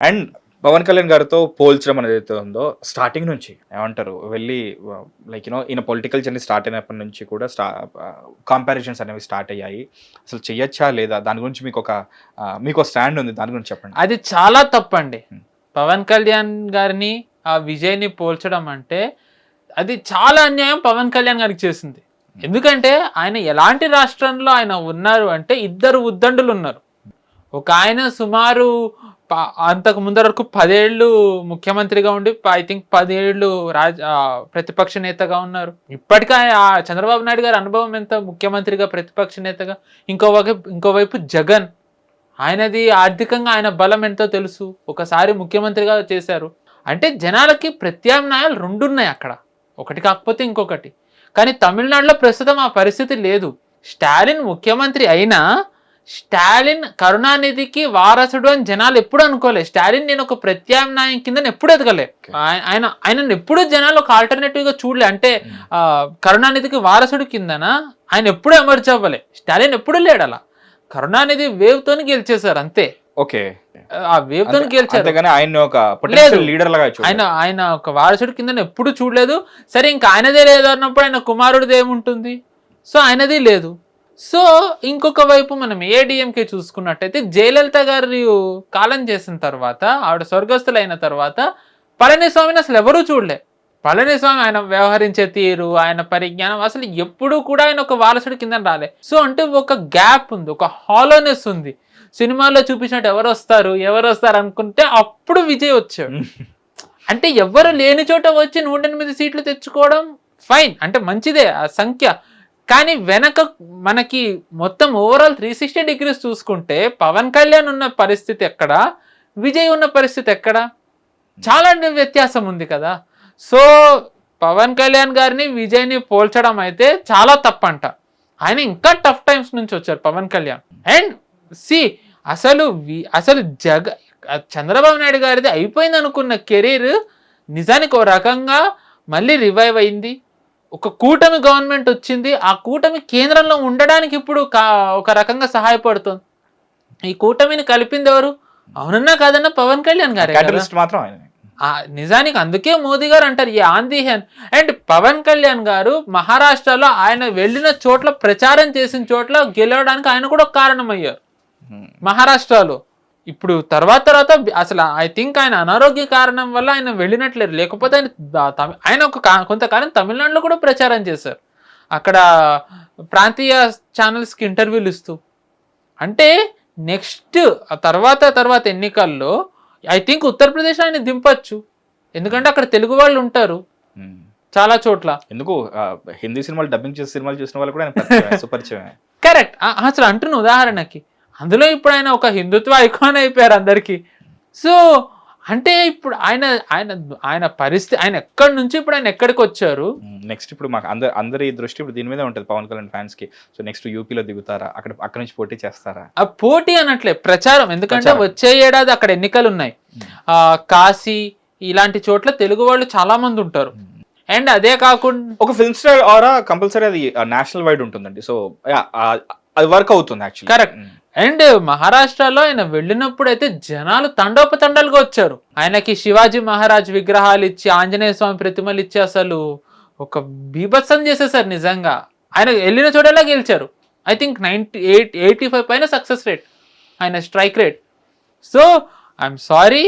And Pawan Kalyan గారితో పోల్చడం అనేది అయితే ఉందో స్టార్టింగ్ నుంచి ఏమంటారు వెళ్ళి లైక్ యూనో ఈయన పొలిటికల్ జర్నీ స్టార్ట్ అయినప్పటి నుంచి కూడా కంపారిజన్స్ అనేవి స్టార్ట్ అయ్యాయి. అసలు చెయ్యొచ్చా లేదా దాని గురించి మీకు స్టాండ్ ఉంది, దాని గురించి చెప్పండి. అది చాలా తప్పండి. పవన్ కళ్యాణ్ గారిని ఆ విజయ్ని పోల్చడం అంటే అది చాలా అన్యాయం పవన్ కళ్యాణ్ గారికి చేసింది. ఎందుకంటే ఆయన ఎలాంటి రాష్ట్రంలో ఆయన ఉన్నారు అంటే ఇద్దరు ఉద్దండులు ఉన్నారు. ఒక ఆయన సుమారు అంతకు ముందర వరకు 10 ఏళ్ళు ముఖ్యమంత్రిగా ఉండి ఐ థింక్ 10 ఏళ్ళు ప్రతిపక్ష నేతగా ఉన్నారు. ఇప్పటికే చంద్రబాబు నాయుడు గారి అనుభవం ఎంత ముఖ్యమంత్రిగా ప్రతిపక్ష నేతగా. ఇంకోవైపు జగన్, ఆయనది ఆర్థికంగా ఆయన బలం ఎంతో తెలుసు, ఒకసారి ముఖ్యమంత్రిగా చేశారు. అంటే జనాలకి ప్రత్యామ్నాయాలు 2 ఉన్నాయి అక్కడ, ఒకటి కాకపోతే ఇంకొకటి. కానీ తమిళనాడులో ప్రస్తుతం ఆ పరిస్థితి లేదు. స్టాలిన్ ముఖ్యమంత్రి అయినా స్టాలిన్ కరుణానిధికి వారసుడు అని జనాలు ఎప్పుడు అనుకోలేదు. స్టాలిన్ నేను ఒక ప్రత్యామ్నాయం కింద ఎప్పుడు ఎదగలే. ఆయన ఎప్పుడు జనాలు ఒక ఆల్టర్నేటివ్ గా చూడలే. అంటే కరుణానిధికి వారసుడు కిందన ఆయన ఎప్పుడు ఎమర్జ్ అవ్వలే. స్టాలిన్ ఎప్పుడు లేడు అలా. కరుణానిధి వేవ్ తోని గెలిచేశారు అంతే. ఓకే, ఆ వేవ్ తోని గెలిచారు. ఆయన ఒక వారసుడు కింద ఎప్పుడు చూడలేదు. సరే ఇంకా ఆయనదే లేదు అన్నప్పుడు ఆయన కుమారుడిది ఏముంటుంది? సో ఆయనది లేదు. సో ఇంకొక వైపు మనం ఏడీఎంకే చూసుకున్నట్టయితే జయలలిత గారు కాలం చేసిన తర్వాత, ఆవిడ స్వర్గస్థులైన తర్వాత పళనిస్వామిని అసలు ఎవరూ చూడలే. పళనిస్వామి ఆయన వ్యవహరించే తీరు, ఆయన పరిజ్ఞానం అసలు ఎప్పుడూ కూడా ఆయన ఒక వారసుడి కింద రాలే. సో అంటే ఒక గ్యాప్ ఉంది, ఒక హాలోనెస్ ఉంది. సినిమాల్లో చూపించినట్టు ఎవరు వస్తారు అనుకుంటే అప్పుడు విజయ్ వచ్చాడు. అంటే ఎవరు లేని చోట వచ్చి 108 సీట్లు తెచ్చుకోవడం ఫైన్, అంటే మంచిదే ఆ సంఖ్య. కానీ వెనక మనకి మొత్తం ఓవరాల్ 360 degrees చూసుకుంటే పవన్ కళ్యాణ్ ఉన్న పరిస్థితి ఎక్కడ, విజయ్ ఉన్న పరిస్థితి ఎక్కడ, చాలా వ్యత్యాసం ఉంది కదా. సో పవన్ కళ్యాణ్ గారిని విజయ్ని పోల్చడం అయితే చాలా తప్పంట. ఆయన ఇంకా టఫ్ టైమ్స్ నుంచి వచ్చారు పవన్ కళ్యాణ్. అండ్ అసలు చంద్రబాబు నాయుడు గారిది అయిపోయింది అనుకున్న కెరీర్ నిజానికి ఒక రకంగా మళ్ళీ రివైవ్ అయింది. ఒక కూటమి గవర్నమెంట్ వచ్చింది. ఆ కూటమి కేంద్రంలో ఉండడానికి ఇప్పుడు ఒక రకంగా సహాయపడుతుంది. ఈ కూటమిని కలిపింది ఎవరు? అవునన్నా కాదన్నా పవన్ కళ్యాణ్ గారు మాత్రం. నిజానికి అందుకే మోదీ గారు అంటారు ఈ ఆంధీ హ్యాండ్. అండ్ పవన్ కళ్యాణ్ గారు మహారాష్ట్రలో ఆయన వెళ్ళిన చోట్ల, ప్రచారం చేసిన చోట్ల గెలవడానికి ఆయన కూడా కారణమయ్యారు మహారాష్ట్రలో. ఇప్పుడు తర్వాత అసలు ఐ థింక్ ఆయన అనారోగ్య కారణం వల్ల ఆయన వెళ్ళినట్లేరు. లేకపోతే ఆయన కొంతకాలం తమిళనాడులో కూడా ప్రచారం చేశారు, అక్కడ ప్రాంతీయ ఛానల్స్కి ఇంటర్వ్యూలు ఇస్తూ. అంటే నెక్స్ట్ తర్వాత ఎన్నికల్లో ఐ థింక్ ఉత్తరప్రదేశ్ ఆయన దింపచ్చు. ఎందుకంటే అక్కడ తెలుగు వాళ్ళు ఉంటారు చాలా చోట్ల. ఎందుకు హిందీ సినిమాలు డబ్బింగ్ చేసే సినిమాలు చూసిన వాళ్ళు కూడా సుపరిచయమే. కరెక్ట్. అసలు అంటున్న ఉదాహరణకి అందులో ఇప్పుడు ఆయన ఒక హిందుత్వ ఐకాన్ అయిపోయారు అందరికి. సో అంటే ఇప్పుడు ఆయన పరిస్థితి, ఆయన ఎక్కడి నుంచి ఇప్పుడు ఆయన ఎక్కడికి వచ్చారు. నెక్స్ట్ ఇప్పుడు మాకు అందరి దృష్టి ఇప్పుడు దీని మీద ఉంటుంది పవన్ కళ్యాణ్ ఫ్యాన్స్ కి. సో నెక్స్ట్ యూపీలో దిగుతారా, అక్కడ నుంచి పోటీ చేస్తారా? ఆ పోటీ అనట్లే, ప్రచారం. ఎందుకంటే వచ్చే ఏడాది అక్కడ ఎన్నికలు ఉన్నాయి. కాశీ ఇలాంటి చోట్ల తెలుగు వాళ్ళు చాలా మంది ఉంటారు. అండ్ అదే కాకుండా ఒక ఫిల్మ్ స్టార్ ఆరా కంపల్సరీ అది నేషనల్ వైడ్ ఉంటుందండి. సో అది వర్క్ అవుతుంది యాక్చువల్లీ. కరెక్ట్. అండ్ మహారాష్ట్రలో ఆయన వెళ్ళినప్పుడు అయితే జనాలు తండోపతండాలుగా వచ్చారు. ఆయనకి శివాజీ మహారాజ్ విగ్రహాలు ఇచ్చి, ఆంజనేయ స్వామి ప్రతిమలు ఇచ్చి అసలు ఒక బీభత్సం చేసేసారు నిజంగా. ఆయన వెళ్ళిన చోటలా గెలిచారు. ఐ థింక్ 85 పైన సక్సెస్ రేట్, ఆయన strike rate. So I'm sorry,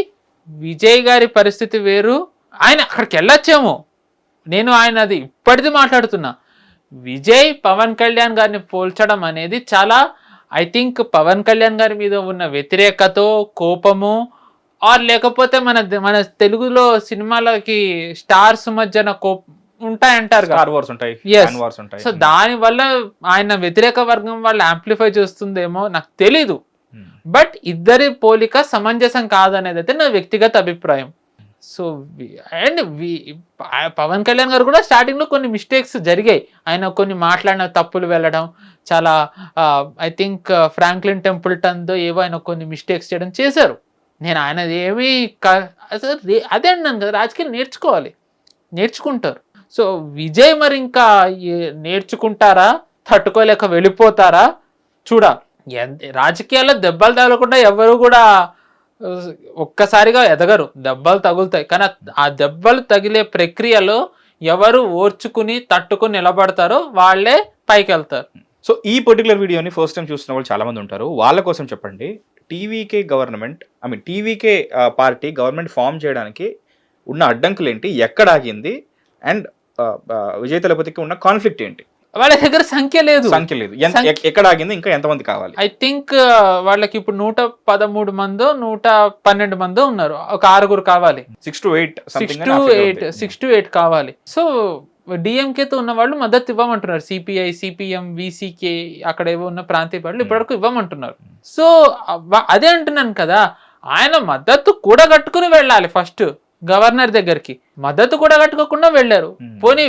Vijay గారి పరిస్థితి వేరు. ఆయన అక్కడికి వెళ్ళొచ్చేమో, నేను ఆయనది ఇప్పటిది మాట్లాడుతున్నా. విజయ్ పవన్ కళ్యాణ్ గారిని పోల్చడం అనేది చాలా, ఐ థింక్ పవన్ కళ్యాణ్ గారి మీద ఉన్న వ్యతిరేకతో, కోపము, ఆర్ లేకపోతే మన తెలుగులో సినిమాలకి స్టార్స్ మధ్యన ఉంటాయంటారు కదా. సో దాని వల్ల ఆయన వ్యతిరేక వర్గం వాళ్ళు యాంప్లిఫై చేస్తుందేమో నాకు తెలీదు. బట్ ఇద్దరి పోలిక సమంజసం కాదనేది అయితే నా వ్యక్తిగత అభిప్రాయం. సో అండ్ పవన్ కళ్యాణ్ గారు కూడా స్టార్టింగ్ లో కొన్ని మిస్టేక్స్ జరిగాయి. ఆయన కొన్ని మాట్లాడిన తప్పులు వెళ్ళడం, చాలా ఐ థింక్ ఫ్రాంక్లిన్ టెంపుల్టన్తో ఏవో ఆయన కొన్ని మిస్టేక్స్ చేయడం చేశారు. నేను ఆయనది ఏమీ అదే అన్నాను కదా, రాజకీయాలు నేర్చుకుంటారు. సో విజయ్ మరి ఇంకా నేర్చుకుంటారా, తట్టుకోలేక వెళ్ళిపోతారా చూడాలి. రాజకీయాల్లో దెబ్బలు తగలకుండా ఎవరు కూడా ఒక్కసారిగా ఎదగరు, దెబ్బలు తగులుతాయి. కానీ ఆ దెబ్బలు తగిలే ప్రక్రియలో ఎవరు ఓర్చుకుని తట్టుకుని నిలబడతారో వాళ్ళే పైకి వెళ్తారు. సో ఈ పర్టికులర్ వీడియోని ఫస్ట్ టైం చూస్తున్న వాళ్ళు చాలా మంది ఉంటారు, వాళ్ళ కోసం చెప్పండి. TVK government TVK party government form చేయడానికి ఉన్న అడ్డంకులు ఏంటి, ఎక్కడ ఆగింది, అండ్ విజయ్ తలపతికి ఉన్న కాన్ఫ్లిక్ట్ ఏంటి? వాళ్ళ దగ్గర సంఖ్య లేదు. ఎక్కడ ఆగింది, ఇంకా ఎంతమంది కావాలి? ఐ థింక్ వాళ్ళకి ఇప్పుడు 113 మందో 112 మందో ఉన్నారు, ఒక 6 కావాలి. 6 to 8 కావాలి. సో డిఎంకేతో ఉన్న వాళ్ళు మద్దతు ఇవ్వమంటున్నారు. సిపిఐ, సిపిఎం, విసికే, అక్కడ ఏవో ఉన్న ప్రాంతీయ పార్టీలు ఇప్పటివరకు ఇవ్వమంటున్నారు. సో అదే అంటున్నాను కదా, ఆయన మద్దతు కూడా కట్టుకుని వెళ్ళాలి. ఫస్ట్ గవర్నర్ దగ్గరికి మద్దతు కూడా కట్టుకోకుండా వెళ్ళారు. పోనీ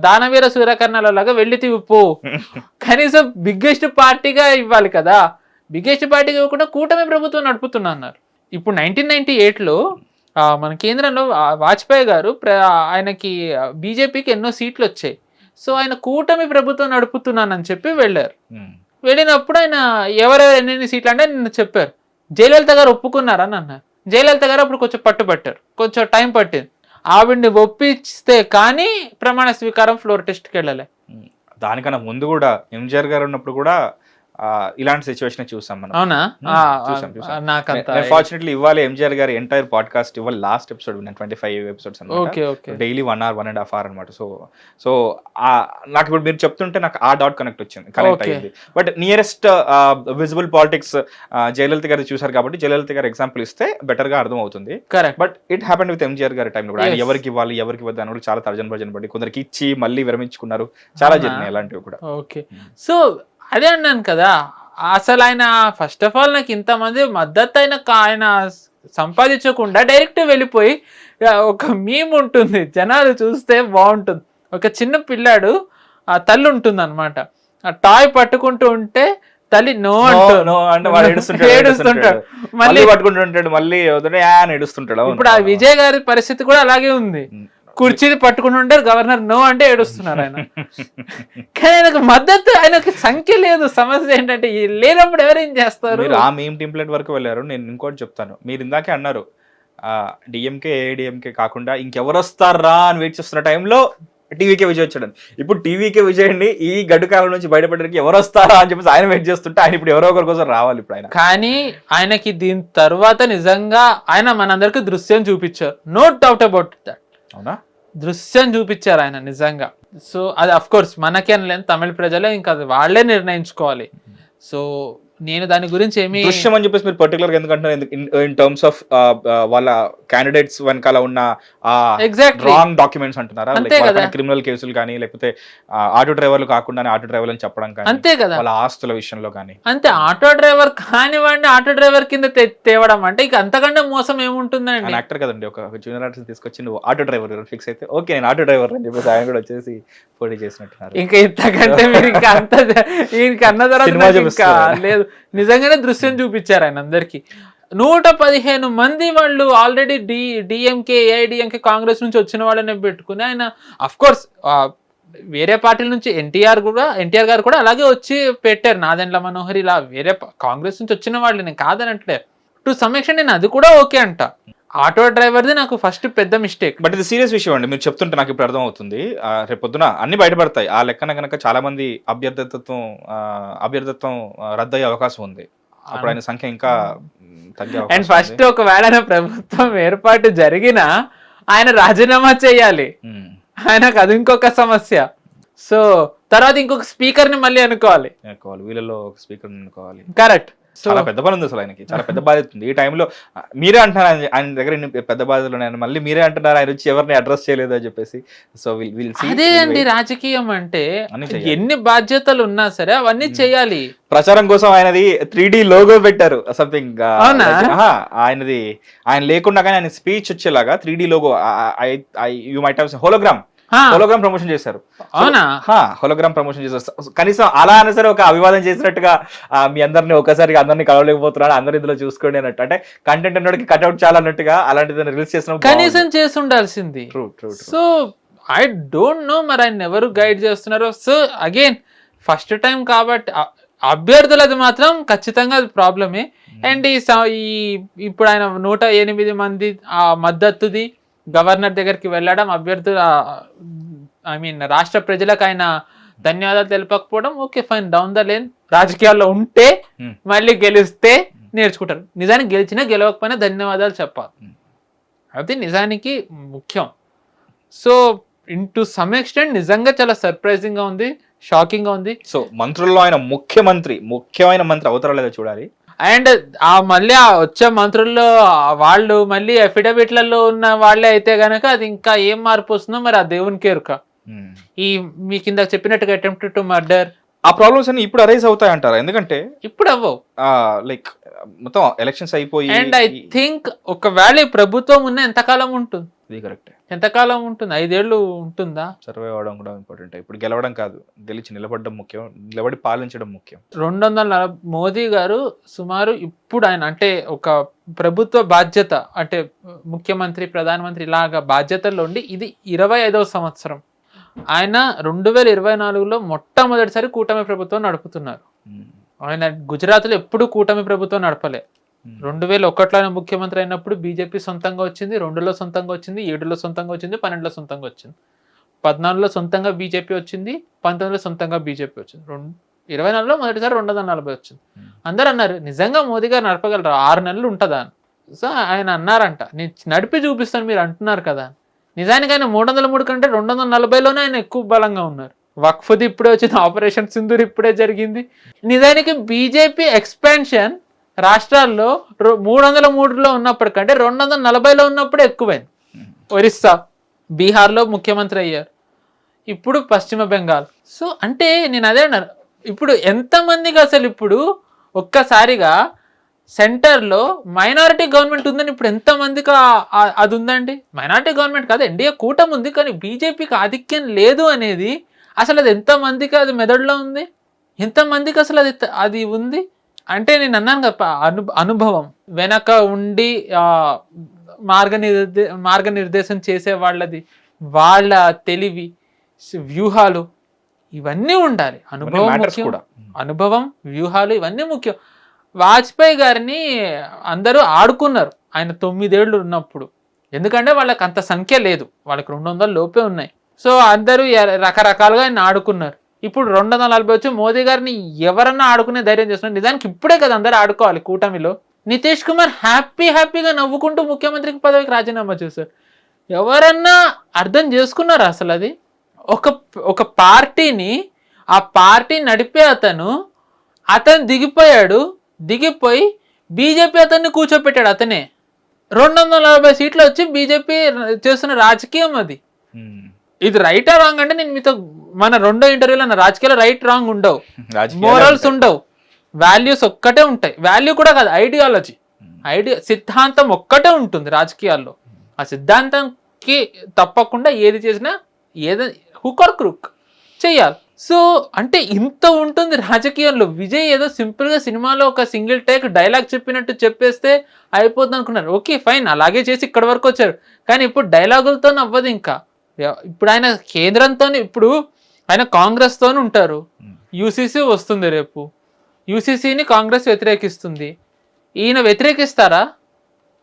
దానవీర సూర్యకర్ణాల లాగా వెళ్ళి పో, కనీసం బిగ్గెస్ట్ పార్టీగా ఇవ్వాలి కదా. బిగ్గెస్ట్ పార్టీగా ఇవ్వకుండా కూటమి ప్రభుత్వం నడుపుతున్నా అన్నారు. ఇప్పుడు 1998లో మన కేంద్రంలో వాజ్పేయి గారు ఆయనకి బీజేపీకి ఎన్నో సీట్లు వచ్చాయి. సో ఆయన కూటమి ప్రభుత్వం నడుపుతున్నానని చెప్పి వెళ్ళారు. వెళ్ళినప్పుడు ఆయన ఎవరెవరు ఎన్ని సీట్లు అంటే నిన్న చెప్పారు. జయలలిత గారు ఒప్పుకున్నారని అన్నారు. జయలలిత గారు అప్పుడు కొంచెం పట్టుబట్టారు, కొంచెం టైం పట్టింది. ఆవిడ్ని ఒప్పిస్తే కానీ ప్రమాణ స్వీకారం ఫ్లోర్ టెస్ట్కి వెళ్ళలే. దానికన్నా ముందు కూడా ఎంజీఆర్ గారు ఉన్నప్పుడు కూడా ఇలాంటి సిచ్యువేషన్ చూసాం మనం. అవునా? అన్ఫార్చునేట్లీ ఇవ్వాలి ఎంజీఆర్ గారి ఎంటైర్ పాడ్కాస్ట్ ఇవ్వాలి లాస్ట్ ఎపిసోడ్ 25 ఎపిసోడ్స్ అనమాట, డైలీ 1 hour 1.5 hour అనమాట. సో నాకు ఇప్పుడు మీరు చెప్తుంటే నాకు ఆ డాట్ కనెక్ట్ అయ్యింది. But nearest visible politics Jayalalitha garu చూసారు కాబట్టి జయలలిత గారు ఎగ్జాంపుల్ ఇస్తే బెటర్ గా అర్థం అవుతుంది. But it happened with MGR గారి టైంలో కూడా ఆయన ఎవరికి ఇవ్వాలి ఎవరికి ఇవ్వద్దు అని కూడా చాలా తర్జన భర్జన పడి కొందరికి ఇచ్చి మళ్ళీ విరమించుకున్నారు, చాలా జరిగినాయి అలాంటివి కూడా. ఓకే, సో అదే అన్నాను కదా, అసలు ఆయన ఫస్ట్ ఆఫ్ ఆల్ నాకు ఇంతమంది మద్దతు ఆయన సంపాదించకుండా డైరెక్ట్ వెళ్ళిపోయి ఒక మీమ్ ఉంటుంది, జనాలు చూస్తే బాగుంటుంది. ఒక చిన్న పిల్లాడు ఆ తల్లి ఉంటుంది అనమాట, ఆ టాయ్ పట్టుకుంటూ ఉంటే తల్లి నో అంటే ఏడుస్తుంటాడు, మళ్ళీ పట్టుకుంటుంటాడు, మళ్ళీ ఏడుస్తుంటాడు. ఇప్పుడు ఆ విజయ్ గారి పరిస్థితి కూడా అలాగే ఉంది. కుర్చీని పట్టుకుంటుంటారు, గవర్నర్ నో అంటే ఏడుస్తున్నారు ఆయన. కానీ ఆయనకు మద్దతు, ఆయనకు సంఖ్య లేదు. సమస్య ఏంటంటే లేనప్పుడు ఎవరేం చేస్తారు? ఆ మీమ్ టెంప్లెట్ వరకు వెళ్ళారు. నేను ఇంకోటి చెప్తాను, మీరు ఇందాకే అన్నారు డిఎంకే ఏఐడిఎంకే కాకుండా ఇంకెవరు వస్తారా అని వెయిట్ చేస్తున్న టైంలో టీవీకే విజయ్ వచ్చాడు. ఇప్పుడు టీవీకే విజయ్ అండి ఈ గడ్డు కాలం నుంచి బయటపడడానికి ఎవరు వస్తారా అని చెప్పేసి ఆయన వెయిట్ చేస్తుంటే ఆయన ఇప్పుడు ఎవరో ఒకరి కోసం రావాలి ఇప్పుడు ఆయన. కానీ ఆయనకి దీని తర్వాత నిజంగా ఆయన మనందరికి దృశ్యం చూపించారు, నో డౌట్ అబౌట్ దట్. అవునా? దృశ్యం చూపించారు ఆయన నిజంగా. సో అది అఫ్ కోర్స్ మనకే అనలేని తమిళ ప్రజలే ఇంకా అది వాళ్ళే నిర్ణయించుకోవాలి. సో నేను దాని గురించి ఏమి దృశ్యం అని చెప్పేసి మీరు పర్టికులర్ గా ఎందుకంటే ఇన్ టర్మ్స్ ఆఫ్ వాళ్ళ క్యాండిడేట్స్ వెనకాల ఉన్న రాంగ్ డాక్యుమెంట్స్ అంటున్నారా, క్రిమినల్ కేసులు కానీ లేకపోతే ఆటో డ్రైవర్లు కాకుండా ఆటో డ్రైవర్ అని చెప్పడం కానీ, అంతే కదా, వాళ్ళ ఆస్తుల విషయంలో కానీ అంతే. ఆటో డ్రైవర్ కానివ్వండి, ఆటో డ్రైవర్ కింద తేవడం అంటే ఇక అంతకంటే మోసం ఏముంటుందండి. యాక్టర్ కదండి, ఒక జూనియర్ ఆర్టిస్ట్ తీసుకొచ్చి నువ్వు ఆటో డ్రైవర్ ఫిక్స్ అయితే ఓకే నేను ఆటో డ్రైవర్ అని చెప్పేసి ఆయన కూడా వచ్చేసి పోటీ చేసినట్టున్నారు. ఇంకా ఇంతకంటే మీరు ఇంకా అంత అన్న తర్వాత లేదు. నిజంగానే దృశ్యం చూపించారు ఆయన అందరికి. 115 మంది వాళ్ళు ఆల్రెడీ డిఎంకే ఏఐడిఎంకే కాంగ్రెస్ నుంచి వచ్చిన వాళ్ళనే పెట్టుకుని ఆయన అఫ్ కోర్స్ వేరే పార్టీల నుంచి ఎన్టీఆర్ గారు కూడా అలాగే వచ్చి పెట్టారు. నాదెండ్ల మనోహర్ ఇలా వేరే కాంగ్రెస్ నుంచి వచ్చిన వాళ్ళు, నేను కాదనట్లే. టు సమ్ ఎక్స్టెంట్ నేను అది కూడా ఓకే అంట. ఆటో డ్రైవర్ది నాకు ఫస్ట్ పెద్ద మిస్టేక్. బట్ ఇది సీరియస్ విషయం అండి, మీరు చెప్తుంటే నాకు ఇప్పుడు అర్థం అవుతుంది. రేపొద్దున అన్ని బయటపడతాయి. ఆ లెక్కన కనుక చాలా మంది అభ్యర్థిత్వం రద్దయ్యే అవకాశం ఉంది. అప్పుడు ఆయన సంఖ్య ఇంకా తగ్గే అవకాశం. అండ్ ఫస్ట్ ఒకవేళ ప్రభుత్వం ఏర్పాటు జరిగినా ఆయన రాజీనామా చేయాలి. ఆయనకు అది ఇంకొక సమస్య. సో తర్వాత ఇంకొక స్పీకర్ ని మళ్ళీ అనుకోవాలి, వీళ్ళలో ఒక స్పీకర్ అనుకోవాలి. కరెక్ట్. చాలా పెద్ద పని ఉంది అసలు ఆయనకి, చాలా పెద్ద బాధ్యత ఉంది. ఈ టైంలో మీరే అంటున్నారు ఆయన దగ్గర పెద్ద బాధ్యతలు ఉన్నాయి, మళ్ళీ మీరే అంటున్నారు ఆయన వచ్చి ఎవరిని అడ్రస్ చేయలేదు అని చెప్పేసి. సో అదే అండి రాజకీయం అంటే, ఎన్ని బాధ్యతలు ఉన్నా సరే అవన్నీ చేయాలి. ప్రచారం కోసం ఆయనది 3D లోగో పెట్టారు సంథింగ్. ఆయనది ఆయన లేకుండా కానీ ఆయన స్పీచ్ వచ్చేలాగా 3D logo, you might have hologram promotion చేశారు. అవునా? హోలోగ్రామ్ ప్రమోషన్ చేశారు. కనీసం అలా అయినా సరే ఒక అభివాదం చేసినట్టుగా మీ అందరిని ఒకసారి అందరినీ కలవలేకపోతున్నాడు, అందరి ఇందులో చూసుకోండి అన్నట్టు, అంటే కంటెంట్ అన్నోడికి కట్అవుట్ చాలా అన్నట్టుగా అలాంటిది రిలీజ్ చేసిన కనీసం చేసి ఉండాల్సింది. సో ఐ డోంట్ నో మరి ఆయన ఎవరు గైడ్ చేస్తున్నారు. సో అగైన్ ఫస్ట్ టైం కాబట్టి అభ్యర్థులది మాత్రం ఖచ్చితంగా అది ప్రాబ్లమే. అండ్ ఈ ఇప్పుడు ఆయన 108 మంది ఆ మద్దతుది గవర్నర్ దగ్గరికి వెళ్ళడం, అభ్యర్థుల రాష్ట్ర ప్రజలకు ఆయన ధన్యవాదాలు తెలపకపోవడం, okay fine, down the lane. రాజకీయాల్లో ఉంటే మళ్ళీ గెలిస్తే నేర్చుకుంటారు. నిజానికి గెలిచినా గెలవకపోయినా ధన్యవాదాలు చెప్పాలి, అది నిజానికి ముఖ్యం. సో టు సమ్ ఎక్స్టెంట్ నిజంగా చాలా సర్ప్రైజింగ్ గా ఉంది, షాకింగ్ గా ఉంది. సో మంత్రుల్లో ఆయన ముఖ్యమైన మంత్రి అవుతారో లేదో చూడాలి. అండ్ మళ్ళీ వచ్చే మంత్రుల్లో వాళ్ళు మళ్ళీ అఫిడవిట్లలో ఉన్న వాళ్ళే అయితే గనక అది ఇంకా ఏం మార్పు వస్తుందో మరి ఆ దేవునికి ఎరుక. ఈ మీ కింద చెప్పినట్టుగా అటెంప్ట్ టు మర్డర్, ఆ ప్రాబ్లమ్స్ అన్ని ఇప్పుడు అరైజ్ అవుతాయి అంటారా? ఎందుకంటే ఇప్పుడు అవ్వవు, లైక్ మొత్తం ఎలక్షన్స్ అయిపోయి. అండ్ ఐ థింక్ ఒకవేళ ఈ ప్రభుత్వం ఉన్న ఎంతకాలం ఉంటుంది? ఇది కరెక్టే, ఎంతకాలం ఉంటుంది? 5 ఏళ్ళు ఉంటుందా? సర్వైవ్ అవడం కూడా ఇంపార్టెంట్. ఇప్పుడు గెలవడం కాదు, గెలిచి నిలబడడం ముఖ్యం, నిలబడి పాలించడం ముఖ్యం. 240 మోదీ గారు సుమారు ఇప్పుడు ఆయన అంటే ఒక ప్రభుత్వ బాధ్యత అంటే ముఖ్యమంత్రి, ప్రధానమంత్రి ఇలాగా బాధ్యతల్లో ఉండి ఇది 25వ సంవత్సరం. ఆయన 2024లో మొట్టమొదటిసారి కూటమి ప్రభుత్వం నడుపుతున్నారు. ఆయన గుజరాత్లో ఎప్పుడు కూటమి ప్రభుత్వం నడపలే. 2001లో ఆయన ముఖ్యమంత్రి అయినప్పుడు బీజేపీ సొంతంగా వచ్చింది, 2లో సొంతంగా వచ్చింది, 7లో సొంతంగా వచ్చింది, 12లో సొంతంగా వచ్చింది, 14లో సొంతంగా బీజేపీ వచ్చింది, 19లో సొంతంగా బీజేపీ వచ్చింది, 24లో మొదటిసారి 240 వచ్చింది. అందరు అన్నారు నిజంగా మోదీ గారు నడపగలరా, 6 నెలలు ఉంటుందా అని. సో ఆయన అన్నారంట, నేను నడిపి చూపిస్తాను మీరు అంటున్నారు కదా. నిజానికి ఆయన 303 కంటే 240లోనే ఆయన ఎక్కువ బలంగా ఉన్నారు. వక్ఫ్ది ఇప్పుడే వచ్చింది, ఆపరేషన్ సింధూర్ ఇప్పుడే జరిగింది. నిజానికి బీజేపీ ఎక్స్పాన్షన్ రాష్ట్రాల్లో 303లో ఉన్నప్పటికంటే 240లో ఉన్నప్పుడే ఎక్కువైంది. ఒరిస్సా, బీహార్లో ముఖ్యమంత్రి అయ్యారు, ఇప్పుడు పశ్చిమ బెంగాల్. సో అంటే నేను అదే అన్నారు, ఇప్పుడు ఎంతమందికి అసలు ఇప్పుడు ఒక్కసారిగా సెంటర్లో మైనారిటీ గవర్నమెంట్ ఉందని ఇప్పుడు ఎంతమందికి అది ఉందండి? మైనారిటీ గవర్నమెంట్ కాదు, ఎన్డీఏ కూటమి ఉంది, కానీ బీజేపీకి ఆధిక్యం లేదు అనేది అసలు అది ఎంతమందికి అది మెదడులో ఉంది? ఎంతమందికి అసలు అది ఉంది అంటే నేను అన్నాను కదా, అనుభవం వెనక ఉండి మార్గనిర్దేశం చేసే వాళ్ళది, వాళ్ళ తెలివి, వ్యూహాలు ఇవన్నీ ఉండాలి. అనుభవం, వ్యూహాలు ఇవన్నీ ముఖ్యం. వాజ్పేయి గారిని అందరూ ఆడుకున్నారు ఆయన 9 ఏళ్ళు ఉన్నప్పుడు, ఎందుకంటే వాళ్ళకి అంత సంఖ్య లేదు, వాళ్ళకి 200 లోపే ఉన్నాయి. సో అందరూ రకరకాలుగా ఆయన ఆడుకున్నారు. ఇప్పుడు 240 వచ్చి మోదీ గారిని ఎవరన్నా ఆడుకునే ధైర్యం చేస్తున్నారు. నిజానికి ఇప్పుడే కదా అందరూ ఆడుకోవాలి కూటమిలో. నితీష్ కుమార్ హ్యాపీగా నవ్వుకుంటూ ముఖ్యమంత్రికి పదవికి రాజీనామా చేశారు. ఎవరన్నా అర్థం చేసుకున్నారు అసలు? అది ఒక పార్టీని, ఆ పార్టీ నడిపే అతను దిగిపోయి బీజేపీ అతన్ని కూర్చోపెట్టాడు. అతనే 240 సీట్లు వచ్చి బీజేపీ చేస్తున్న రాజకీయం అది. ఇది రైటా రాంగ్ అంటే నేను మీతో మన 2వ ఇంటర్వ్యూలో అన్న, రాజకీయాలు రైట్ రాంగ్ ఉండవు, మోరల్స్ ఉండవు, వాల్యూస్ ఒక్కటే ఉంటాయి. వాల్యూ కూడా కాదు, ఐడియాలజీ, సిద్ధాంతం ఒక్కటే ఉంటుంది రాజకీయాల్లో. ఆ సిద్ధాంతంకి తప్పకుండా ఏది చేసినా హుక్ ఆర్ క్రూక్ చెయ్యాలి. సో అంటే ఇంత ఉంటుంది రాజకీయంలో. విజయ్ ఏదో సింపుల్గా సినిమాలో ఒక సింగిల్ టేక్ డైలాగ్ చెప్పినట్టు చెప్పేస్తే అయిపోతుంది అనుకున్నారు. ఓకే ఫైన్, అలాగే చేసి ఇక్కడ వరకు వచ్చారు. కానీ ఇప్పుడు డైలాగులతో అవ్వదు. ఇంకా ఇప్పుడు ఆయన కేంద్రంతో, ఇప్పుడు ఆయన కాంగ్రెస్తో ఉంటారు, యూసీసీ వస్తుంది రేపు, యూసీసీని కాంగ్రెస్ వ్యతిరేకిస్తుంది. ఈయన వ్యతిరేకిస్తారా?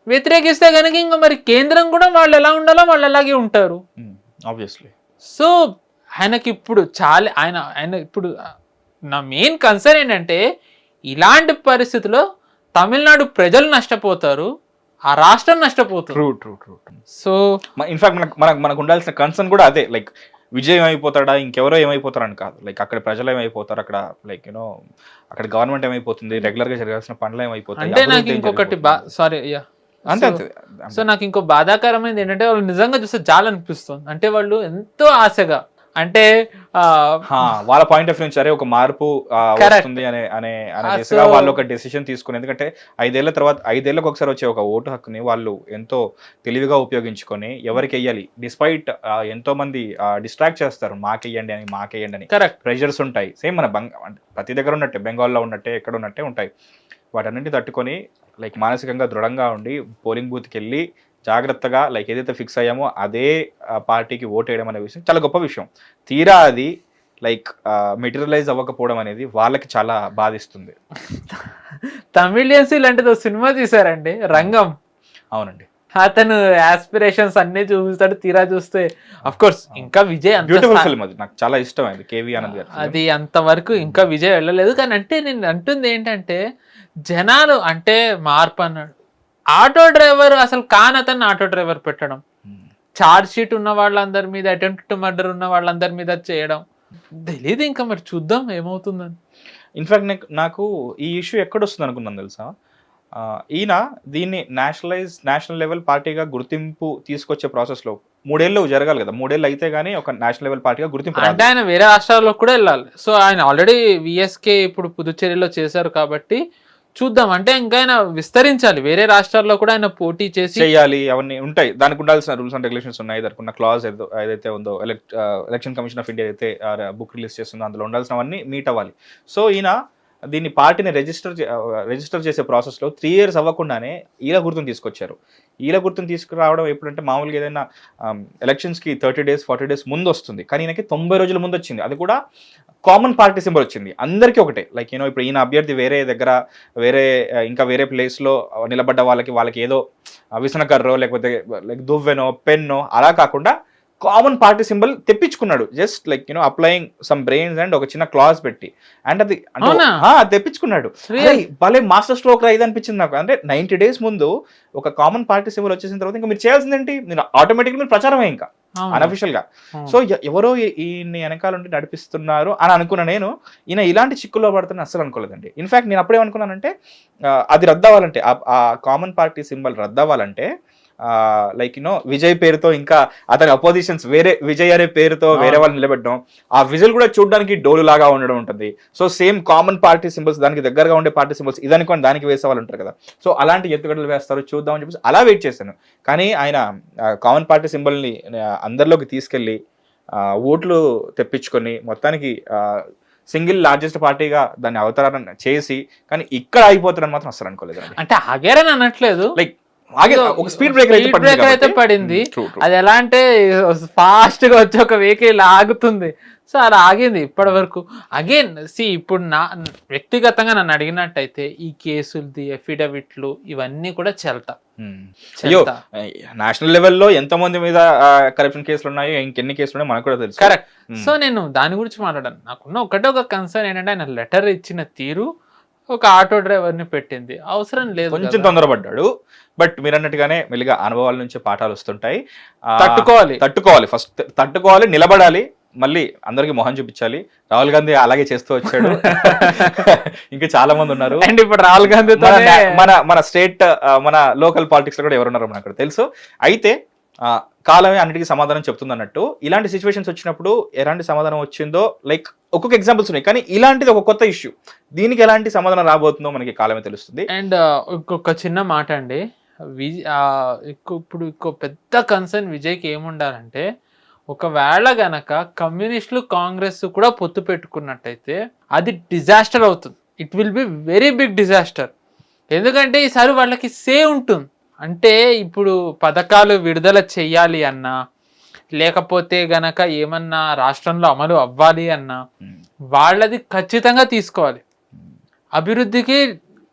వ్యతిరేకిస్తే కనుక ఇంకా మరి కేంద్రం కూడా వాళ్ళు ఎలా ఉండాలో వాళ్ళు అలాగే ఉంటారు ఆబ్వియస్లీ. సో ఆయనకి ఇప్పుడు ఆయన ఇప్పుడు నా మెయిన్ కన్సర్న్ ఏంటంటే, ఇలాంటి పరిస్థితుల్లో తమిళనాడు ప్రజలు నష్టపోతారు, ఆ రాష్ట్రం నష్టపోతుంది. ట్రూ. సో ఇన్ఫాక్ట్ మనకు ఉండాల్సిన కన్సర్న్ కూడా అదే. లైక్ విజయ్ ఏమైపోతాడా, ఇంకెవరో ఏమైపోతారని కాదు. లైక్ అక్కడ ప్రజలు ఏమైపోతారు, అక్కడ లైక్ అక్కడ గవర్నమెంట్ ఏమైపోతుంది, రెగ్యులర్ గా జరగాల్సిన పనులు ఏమైపోతాయి. అంటే నాకు ఇంకొకటి సో నాకు ఇంకో బాధాకరమైనది ఏంటంటే, వాళ్ళు నిజంగా చూస్తే జాలనిపిస్తుంది. అంటే వాళ్ళు ఎంతో ఆశగా, అంటే వాళ్ళ పాయింట్ ఆఫ్ వ్యూ నుంచి ఒక మార్పు వస్తుంది అనే దిశగా వాళ్ళు ఒక డెసిషన్ తీసుకుని, ఎందుకంటే 5 ఏళ్ల తర్వాత 5 ఏళ్లకు ఒకసారి వచ్చే ఒక ఓటు హక్కుని వాళ్ళు ఎంతో తెలివిగా ఉపయోగించుకొని ఎవరికి వెయ్యాలి, డిస్పైట్ ఎంతో మంది డిస్ట్రాక్ట్ చేస్తారు, మాకేయండి అని ప్రెషర్స్ ఉంటాయి. సేమ్ మన ప్రతి దగ్గర ఉన్నట్టే, బెంగాల్లో ఉన్నట్టే, ఎక్కడ ఉన్నట్టే ఉంటాయి. వాటన్నింటినీ తట్టుకొని లైక్ మానసికంగా దృఢంగా ఉండి పోలింగ్ బూత్కి వెళ్ళి జాగ్రత్తగా లైక్ ఏదైతే ఫిక్స్ అయ్యామో అదే పార్టీకి ఓటు వేయడం అనే విషయం చాలా గొప్ప విషయం. తీరా అది లైక్ మెటీరియలైజ్ అవ్వకపోవడం అనేది వాళ్ళకి చాలా బాధిస్తుంది. తమిళియన్స్ ఇలాంటిది సినిమా తీశారండి రంగం. అవునండి, అతను ఆస్పిరేషన్స్ అన్ని చూపిస్తాడు, తీరా చూస్తే అఫ్ కోర్స్ ఇంకా విజయ్ బ్యూటిఫుల్ ఫిల్మ్, అది నాకు చాలా ఇష్టం. అది కేవీ ఆనంద్ గారు అది అంతవరకు ఇంకా విజయ్ వెళ్ళలేదు. కానీ అంటే నేను అంటుంది ఏంటంటే జనాలు అంటే మార్పు అన్నాడు. ఆటో డ్రైవర్ అసలు అతన్ని ఆటో డ్రైవర్ పెట్టడం, చార్జ్ షీట్ ఉన్న వాళ్ళందరి మీద, అటెంప్ట్ టు మర్డర్ ఉన్న వాళ్ళందరి మీద చేయడం తెలీదు. ఇంకా మరి చూద్దాం ఏమవుతుందని. ఇన్ఫాక్ట్ నాకు ఈ ఇష్యూ ఎక్కడొస్తుంది అనుకున్నాను తెలుసా, ఈయన దీన్ని నేషనల్ లెవెల్ పార్టీగా గుర్తింపు తీసుకొచ్చే ప్రాసెస్లో 3 ఏళ్ళు జరగాలి కదా, 3 ఏళ్ళు అయితే గానీ ఒక నేషనల్ లెవెల్ పార్టీగా గుర్తింపు. అంటే ఆయన వేరే రాష్ట్రాల్లో కూడా వెళ్ళాలి. సో ఆయన ఆల్రెడీ విఎస్కే ఇప్పుడు పుదుచ్చేరిలో చేశారు కాబట్టి చూద్దాం. అంటే ఇంకా ఆయన విస్తరించాలి, వేరే రాష్ట్రాల్లో కూడా ఆయన పోటీ చేయాలి. అవన్నీ ఉంటాయి, దానికి ఉండాల్సిన రూల్స్ అండ్ రెగ్యులేషన్స్ ఉన్నాయి. దానికి ఉన్న క్లాజ్ ఏదైతే ఉందో, ఎలక్షన్ కమిషన్ ఆఫ్ ఇండియా అయితే బుక్ రిలీజ్ చేస్తుందో అందులో ఉండాల్సినవన్నీ మీట్ అవ్వాలి. సో ఈయన దీన్ని పార్టీని రిజిస్టర్ చేసే ప్రాసెస్లో 3 years అవ్వకుండానే ఈల గుర్తుని తీసుకొచ్చారు. ఈల గుర్తుని తీసుకురావడం ఎప్పుడంటే మామూలుగా ఏదైనా ఎలక్షన్స్కి 30 days 40 days ముందు వస్తుంది, కానీ ఈయనకి 90 రోజుల ముందు వచ్చింది. అది కూడా కామన్ పార్టీ సింబల్ వచ్చింది, అందరికీ ఒకటే. లైక్ ఇప్పుడు ఈయన అభ్యర్థి వేరే దగ్గర ఇంకా వేరే ప్లేస్లో నిలబడ్డ వాళ్ళకి ఏదో విసనకర్రో లేకపోతే లైక్ దువ్వెనో పెన్నో అలా కాకుండా కామన్ పార్టీ సింబల్ తెప్పించుకున్నాడు. Just like applying some brains and ఒక చిన్న క్లాస్ పెట్టి, అండ్ అది తెప్పించుకున్నాడు. భలే మాస్టర్ స్ట్రోక్ రా ఇది అనిపించింది నాకు. అంటే 90 days ముందు ఒక కామన్ పార్టీ సింబల్ వచ్చేసిన తర్వాత ఇంకా మీరు చేయాల్సిందేంటి, మీరు ఆటోమేటిక్గా మీరు ప్రచారమే ఇంకా అనఫిషియల్ గా. సో ఎవరో ఈయన వెనకాల ఉండి నడిపిస్తున్నారు అని అనుకున్నా నేను. ఈయన ఇలాంటి చిక్కుల్లో పడుతున్నా అస్సలు అనుకోలేదండి. ఇన్ఫాక్ట్ నేను అప్పుడేమనుకున్నానంటే అది రద్దవ్వాలంటే, ఆ కామన్ పార్టీ సింబల్ రద్దవ్వాలంటే లైక్ విజయ్ పేరుతో ఇంకా అతని అపోజిషన్స్ వేరే విజయ్ అనే పేరుతో వేరే వాళ్ళు నిలబెట్టడం, ఆ విజువల్ కూడా చూడడానికి డోలు లాగా ఉండడం ఉంటుంది. So same common party symbols, దానికి దగ్గరగా ఉండే పార్టీ సింబల్స్ ఇదనుకోని దానికి వేసే వాళ్ళు ఉంటారు కదా. సో అలాంటి ఎత్తుగడలు వేస్తారు చూద్దాం అని చెప్పేసి అలా వెయిట్ చేశాను. కానీ ఆయన కామన్ పార్టీ సింబల్ని అందరిలోకి తీసుకెళ్ళి ఓట్లు తెప్పించుకొని మొత్తానికి సింగిల్ లార్జెస్ట్ పార్టీగా దాన్ని అవతారణ చేసి, కానీ ఇక్కడ అయిపోతారని మాత్రం అసలు అనుకోలేదు. అంటే ఆగారని అనట్లేదు, లైక్ ఒక స్పీడ్ బ్రేకర్ అయితే పడింది. అది ఎలా అంటే ఫాస్ట్ గా వచ్చి ఒక వెహికల్ ఆగుతుంది. సో అలా ఆగింది ఇప్పటి వరకు. అగైన్ ఇప్పుడు వ్యక్తిగతంగా నన్ను అడిగినట్టయితే ఈ కేసులది ఎఫిడవిట్లు ఇవన్నీ కూడా చెల్తా. అయ్యో నేషనల్ లెవెల్లో ఎంత మంది మీద కరప్షన్ కేసులు ఉన్నాయో, ఇంకెన్ని కేసులు ఉన్నాయో మనకు కూడా తెలుసు. కరెక్ట్. సో నేను దాని గురించి మాట్లాడాను. నాకున్న ఒక కన్సర్న్ ఏంటంటే ఆయన లెటర్ ఇచ్చిన తీరు ఒక ఆటో డ్రైవర్ ని పెట్టింది, అవసరం లేదు, కొంచెం తొందరపడ్డాడు. బట్ మీరు అన్నట్టుగానే మెల్లిగా అనుభవాల నుంచి పాఠాలు వస్తుంటాయి. తట్టుకోవాలి, ఫస్ట్ తట్టుకోవాలి, నిలబడాలి, మళ్ళీ అందరికి మొహం చూపించాలి. రాహుల్ గాంధీ అలాగే చేస్తూ వచ్చాడు. ఇంకా చాలా మంది ఉన్నారు. అండ్ ఇప్పుడు రాహుల్ గాంధీ మన స్టేట్ మన లోకల్ పాలిటిక్స్ లో కూడా ఎవరున్నారు మనకు తెలుసు. అయితే కాలమే అన్నిటికీ సమాధానం చెప్తుంది అన్నట్టు, ఇలాంటి సిచ్యువేషన్స్ వచ్చినప్పుడు ఎలాంటి సమాధానం వచ్చిందో లైక్ ఒక్కొక్క ఎగ్జాంపుల్స్ ఉన్నాయి. కానీ ఇలాంటిది ఒక కొత్త ఇష్యూ, దీనికి ఎలాంటి సమాధానం రాబోతుందో మనకి కాలమే తెలుస్తుంది. అండ్ ఇంకొక చిన్న మాట అండి, ఇప్పుడు ఇంకో పెద్ద కన్సర్న్ విజయ్కి ఏముండాలంటే, ఒకవేళ గనక కమ్యూనిస్టులు కాంగ్రెస్ కూడా పొత్తు పెట్టుకున్నట్టయితే అది డిజాస్టర్ అవుతుంది. It will be very big disaster. ఎందుకంటే ఈసారి వాళ్ళకి ఉంటుంది. అంటే ఇప్పుడు పథకాలు విడుదల చెయ్యాలి అన్నా, లేకపోతే గనక ఏమన్నా రాష్ట్రంలో అమలు అవ్వాలి అన్నా వాళ్ళది ఖచ్చితంగా తీసుకోవాలి. అభివృద్ధికి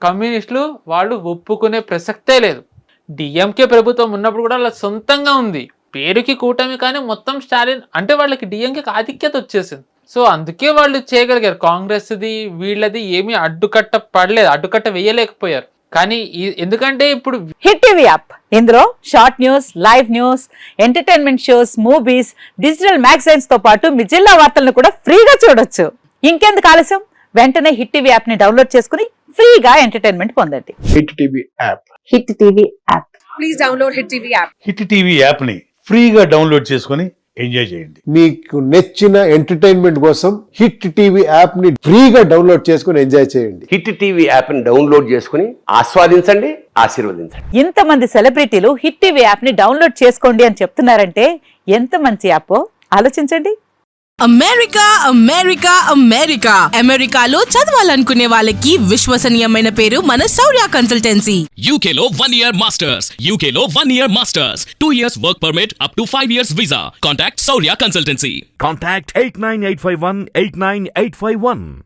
కమ్యూనిస్టులు వాళ్ళు ఒప్పుకునే ప్రసక్తే లేదు. డిఎంకే ప్రభుత్వం ఉన్నప్పుడు కూడా వాళ్ళ సొంతంగా ఉంది, పేరుకి కూటమి, కానీ మొత్తం స్టాలిన్ అంటే వాళ్ళకి డిఎంకేకి ఆధిక్యత వచ్చేసింది. సో అందుకే వాళ్ళు చేయగలిగారు. కాంగ్రెస్ది వీళ్ళది ఏమీ అడ్డుకట్ట వేయలేకపోయారు. కానీ ఎందుకంటే ఇప్పుడు హిట్ టీవీ యాప్, ఇందులో short news, live news, entertainment shows, movies, digital magazines తో పాటు మీ జిల్లా వార్తలను కూడా ఫ్రీగా చూడొచ్చు. ఇంకెందుకు ఆలస్యం, వెంటనే హిట్ టీవీ యాప్ ని డౌన్లోడ్ చేసుకుని ఫ్రీగా ఎంటర్టైన్మెంట్ పొందండి. Hit TV app, hit TV app, please download hit TV app. Hit TV app ని ఫ్రీగా డౌన్లోడ్ చేసుకుని ఎంజాయ్ చేయండి. మీకు నచ్చిన ఎంటర్టైన్మెంట్ కోసం హిట్ టీవీ యాప్ ని ఫ్రీగా డౌన్లోడ్ చేసుకుని ఎంజాయ్ చేయండి. హిట్ టీవీ యాప్ ని డౌన్లోడ్ చేసుకుని ఆస్వాదించండి, ఆశీర్వదించండి. ఇంతమంది సెలబ్రిటీలు హిట్ టీవీ యాప్ ని డౌన్లోడ్ చేసుకోండి అని చెప్తున్నారంటే ఎంత మంచి యాప్ ఆలోచించండి. అమెరికా అమెరికా అమెరికా అమెరికాలో చదవాలనుకునే వాళ్ళకి విశ్వసనీయమైన పేరు మన శౌర్య కన్సల్టెన్సీ. UK లో 1 year masters, UK లో 1 year masters, 2 years work permit up to 5 years visa. Contact Saurya Consultancy. Contact 89851 89851.